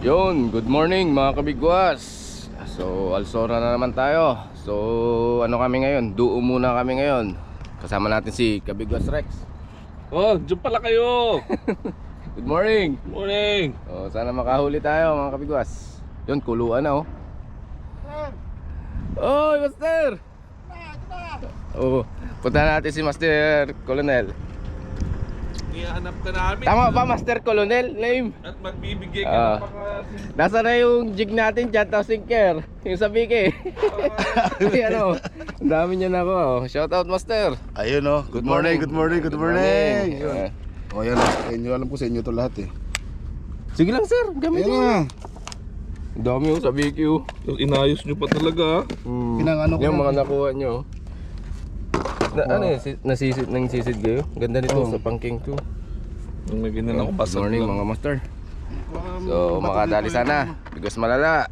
Yun, good morning mga kabigwas. So, Alsora na naman tayo. So, ano kami ngayon? Duo muna kami ngayon. Kasama natin si Kabigwas Rex. Oh, dyan pala kayo. Good morning. Morning. Oh, sana makahuli tayo mga kabigwas. Yun, kuluan na oh. Oy, Master! Oh, punta natin si Master Colonel. Ihanap ka namin. Tama ba, Master Colonel? Name? At magbibigay ka ng mga... Nasa na yung jig natin dyan, tapos sinker. Yung sa Bike. Ay, ano, ang dami niya na ako. Shout out, Master. Ayun oh. Good morning, good morning, good morning. Ayun. Oh, yan oh. Inyo, alam ko sa inyo to lahat eh. Sige lang, sir. Gamit Ayun niyo. na. Ang dami yung sa BQ. Inayos nyo pa talaga. Pinangano ko Yung yan. mga nakuha nyo. Ano yun? Nasisid nang sisid kayo? Ganda nito sa pangking 2. Naging na ako Good basag morning lang. mga master. So makadali sana. Bigas malala.